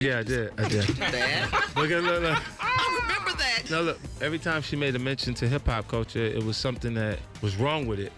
Yeah, I did. That? Look. I remember that. No, look. Every time she made a mention to hip hop culture, it was something that was wrong with it,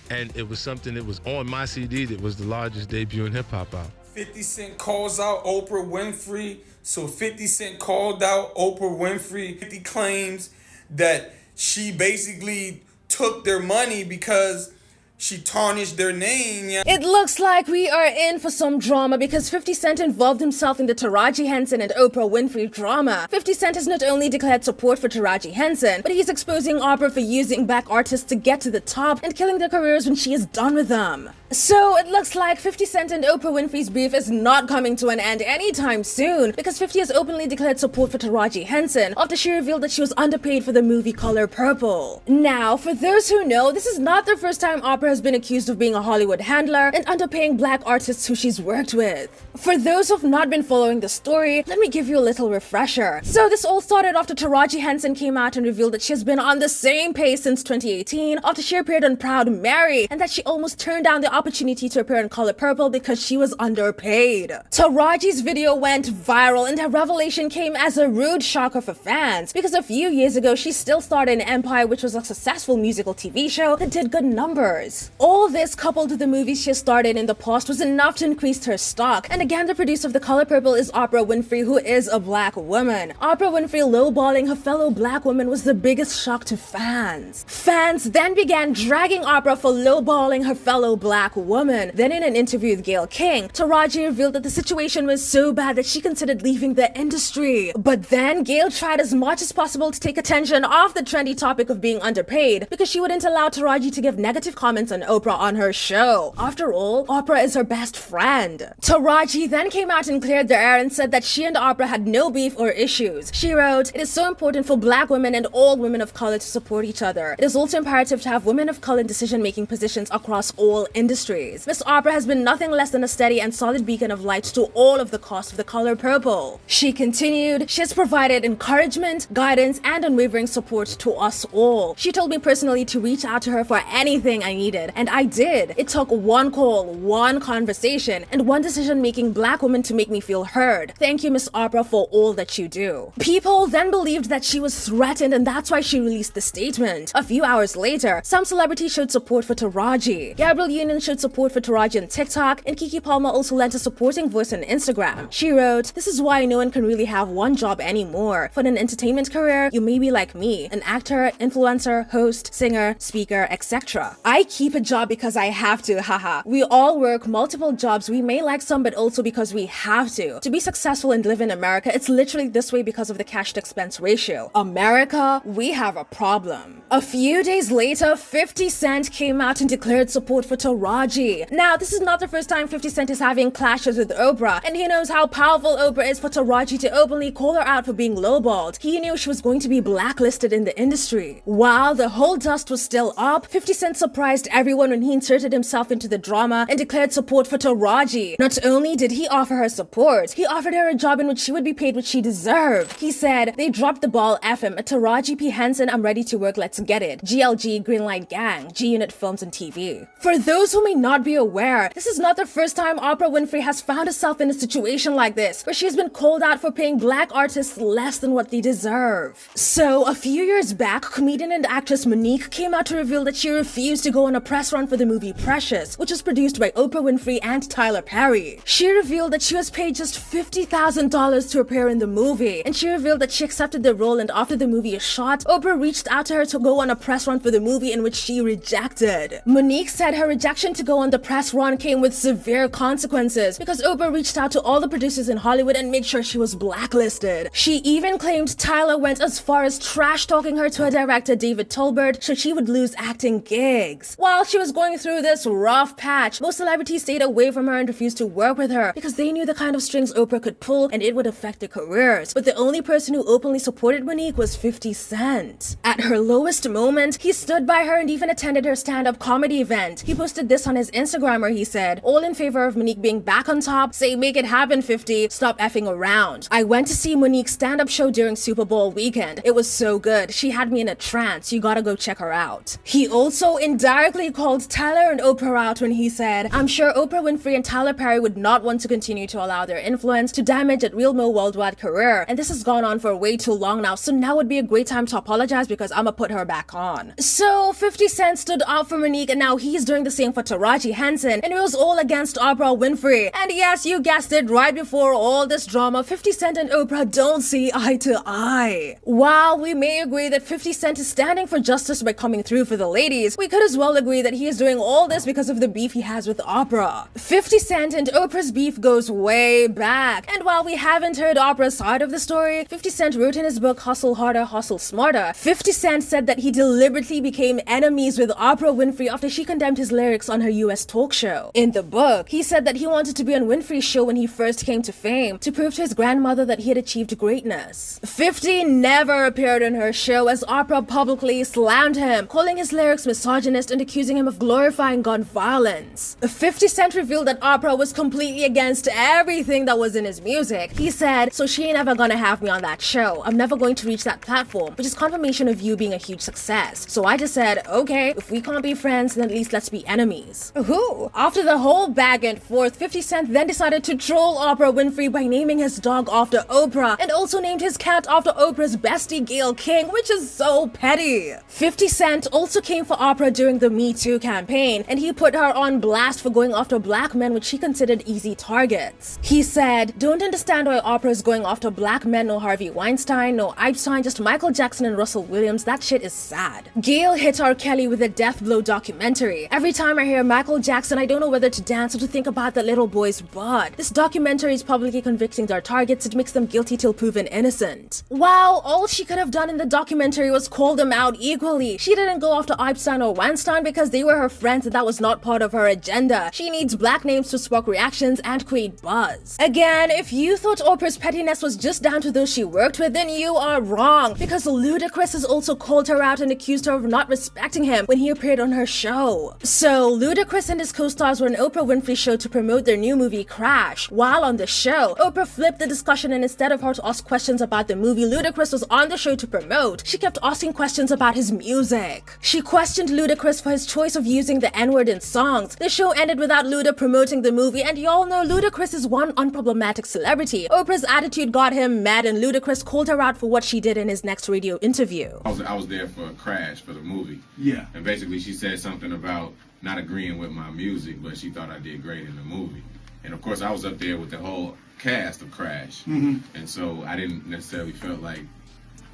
and it was something that was on my CD that was the largest debut in hip hop album. 50 Cent calls out Oprah Winfrey. So 50 Cent called out Oprah Winfrey. 50 claims that she basically took their money because she tarnished their name. Yeah. It looks like we are in for some drama because 50 Cent involved himself in the Taraji Henson and Oprah Winfrey drama. 50 Cent has not only declared support for Taraji Henson, but he's exposing Oprah for using black artists to get to the top and killing their careers when she is done with them. So it looks like 50 Cent and Oprah Winfrey's beef is not coming to an end anytime soon because 50 has openly declared support for Taraji Henson after she revealed that she was underpaid for the movie Color Purple. Now, for those who know, this is not the first time Oprah has been accused of being a Hollywood handler and underpaying black artists who she's worked with. For those who've not been following the story, let me give you a little refresher. So this all started after Taraji Henson came out and revealed that she has been on the same pace since 2018 after she appeared on Proud Mary and that she almost turned down the opportunity to appear in Color Purple because she was underpaid. Taraji's video went viral and her revelation came as a rude shocker for fans because a few years ago she still starred in Empire, which was a successful musical TV show that did good numbers. All this coupled with the movies she starred in the past was enough to increase her stock, and again the producer of The Color Purple is Oprah Winfrey, who is a black woman. Oprah Winfrey lowballing her fellow black woman was the biggest shock to fans. Fans then began dragging Oprah for lowballing her fellow black woman. Then in an interview with Gayle King, Taraji revealed that the situation was so bad that she considered leaving the industry. But then Gayle tried as much as possible to take attention off the trendy topic of being underpaid because she wouldn't allow Taraji to give negative comments on Oprah on her show. After all, Oprah is her best friend. Taraji then came out and cleared the air and said that she and Oprah had no beef or issues. She wrote, "It is so important for black women and all women of color to support each other. It is also imperative to have women of color in decision-making positions across all industries. Miss Oprah has been nothing less than a steady and solid beacon of light to all of the cast of The Color Purple." She continued, "She has provided encouragement, guidance, and unwavering support to us all. She told me personally to reach out to her for anything I needed, and I did. It took one call, one conversation, and one decision-making black woman to make me feel heard. Thank you, Miss Oprah, for all that you do." People then believed that she was threatened, and that's why she released the statement. A few hours later, some celebrities showed support for Taraji. Gabrielle Union showed support for Taraji on TikTok, and Keke Palmer also lent a supporting voice on Instagram. She wrote, "This is why no one can really have one job anymore. For an entertainment career, you may be like me, an actor, influencer, host, singer, speaker, etc. I keep a job because I have to, haha. We all work multiple jobs. We may like some, but also because we have to. To be successful and live in America, it's literally this way because of the cash to expense ratio. America, we have a problem." A few days later, 50 Cent came out and declared support for Taraji. Now, this is not the first time 50 Cent is having clashes with Oprah, and he knows how powerful Oprah is for Taraji to openly call her out for being lowballed. He knew she was going to be blacklisted in the industry. While the whole dust was still up, 50 Cent surprised everyone when he inserted himself into the drama and declared support for Taraji. Not only did he offer her support, he offered her a job in which she would be paid what she deserved. He said, "They dropped the ball, FM, at Taraji P. Henson, I'm ready to work, let's get it. GLG, Greenlight Gang, G-Unit Films and TV." For those who may not be aware, this is not the first time Oprah Winfrey has found herself in a situation like this, where she has been called out for paying black artists less than what they deserve. So, a few years back, comedian and actress Monique came out to reveal that she refused to go on a press run for the movie Precious, which was produced by Oprah Winfrey and Tyler Perry. She revealed that she was paid just $50,000 to appear in the movie, and she revealed that she accepted the role, and after the movie is shot, Oprah reached out to her to go on a press run for the movie, in which she rejected. Monique said her rejection to go on the press run came with severe consequences because Oprah reached out to all the producers in Hollywood and made sure she was blacklisted. She even claimed Tyler went as far as trash talking her to her director David Tolbert so she would lose acting gigs. While she was going through this rough patch, most celebrities stayed away from her and refused to work with her because they knew the kind of strings Oprah could pull and it would affect their careers. But the only person who openly supported Monique was 50 Cent. At her lowest moment, he stood by her and even attended her stand-up comedy event. He posted this on his Instagram where he said, "All in favor of Monique being back on top, say make it happen 50, stop effing around. I went to see Monique's stand-up show during Super Bowl weekend. It was so good. She had me in a trance. You gotta go check her out." He also indirectly publicly called Tyler and Oprah out when he said, "I'm sure Oprah Winfrey and Tyler Perry would not want to continue to allow their influence to damage a real Mo worldwide career, and this has gone on for way too long now, so now would be a great time to apologize because I'ma put her back on." So 50 Cent stood out for Monique, and now he's doing the same for Taraji Henson, and it was all against Oprah Winfrey. And yes, you guessed it, right before all this drama, 50 Cent and Oprah don't see eye to eye. While we may agree that 50 Cent is standing for justice by coming through for the ladies, we could as well agree that he is doing all this because of the beef he has with Oprah. 50 Cent and Oprah's beef goes way back, and while we haven't heard Oprah's side of the story, 50 Cent wrote in his book Hustle Harder, Hustle Smarter, 50 Cent said that he deliberately became enemies with Oprah Winfrey after she condemned his lyrics on her US talk show. In the book, he said that he wanted to be on Winfrey's show when he first came to fame to prove to his grandmother that he had achieved greatness. 50 never appeared on her show as Oprah publicly slammed him, calling his lyrics misogynist and accusing him of glorifying gun violence. 50 Cent revealed that Oprah was completely against everything that was in his music. He said, "So she ain't ever gonna have me on that show. I'm never going to reach that platform, which is confirmation of you being a huge success. So I just said, okay, if we can't be friends, then at least let's be enemies." Ooh. After the whole back and forth, 50 Cent then decided to troll Oprah Winfrey by naming his dog after Oprah and also named his cat after Oprah's bestie Gayle King, which is so petty. 50 Cent also came for Oprah during the Me Too campaign, and he put her on blast for going after black men which he considered easy targets. He said, "Don't understand why Oprah is going after black men, no Harvey Weinstein, no Epstein, just Michael Jackson and Russell Williams. That shit is sad." Gayle hit R. Kelly with a Death Blow documentary. "Every time I hear Michael Jackson, I don't know whether to dance or to think about that little boy's butt. This documentary is publicly convicting their targets. It makes them guilty till proven innocent." While all she could have done in the documentary was call them out equally. She didn't go after Epstein or Weinstein because they were her friends and that was not part of her agenda. She needs black names to spark reactions and create buzz. Again, if you thought Oprah's pettiness was just down to those she worked with, then you are wrong, because Ludacris has also called her out and accused her of not respecting him when he appeared on her show. So Ludacris and his co-stars were on Oprah Winfrey's show to promote their new movie Crash. While on the show, Oprah flipped the discussion, and instead of her to ask questions about the movie Ludacris was on the show to promote, she kept asking questions about his music. She questioned Ludacris for his choice of using the N-word in songs. The show ended without Luda promoting the movie, and y'all know Ludacris is one unproblematic celebrity. Oprah's attitude got him mad, and Ludacris called her out for what she did in his next radio interview. I was there for Crash, for the movie. Yeah. And basically she said something about not agreeing with my music, but she thought I did great in the movie. And of course I was up there with the whole cast of Crash. And so I didn't necessarily feel like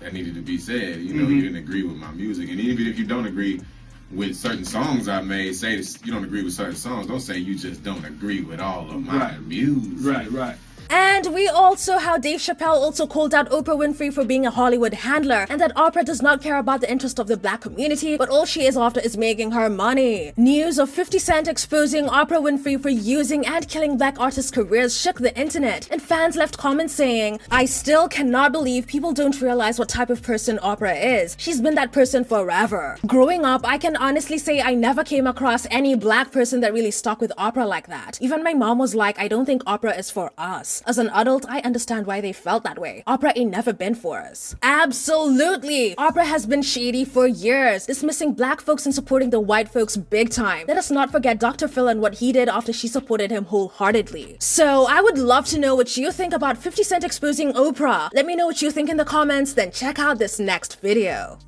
that needed to be said. You know, you didn't agree with my music. And even if you don't agree with certain songs I made, say you don't agree with certain songs, don't say you just don't agree with all of my music. Right. And we also how Dave Chappelle also called out Oprah Winfrey for being a Hollywood handler, and that Oprah does not care about the interest of the black community, but all she is after is making her money. News of 50 Cent exposing Oprah Winfrey for using and killing black artists' careers shook the internet, and fans left comments saying, "I still cannot believe people don't realize what type of person Oprah is. She's been that person forever." Growing up, I can honestly say I never came across any black person that really stuck with Oprah like that. Even my mom was like, "I don't think Oprah is for us." As an adult, I understand why they felt that way. Oprah ain't never been for us. Absolutely! Oprah has been shady for years, dismissing black folks and supporting the white folks big time. Let us not forget Dr. Phil and what he did after she supported him wholeheartedly. So I would love to know what you think about 50 Cent exposing Oprah. Let me know what you think in the comments, then check out this next video.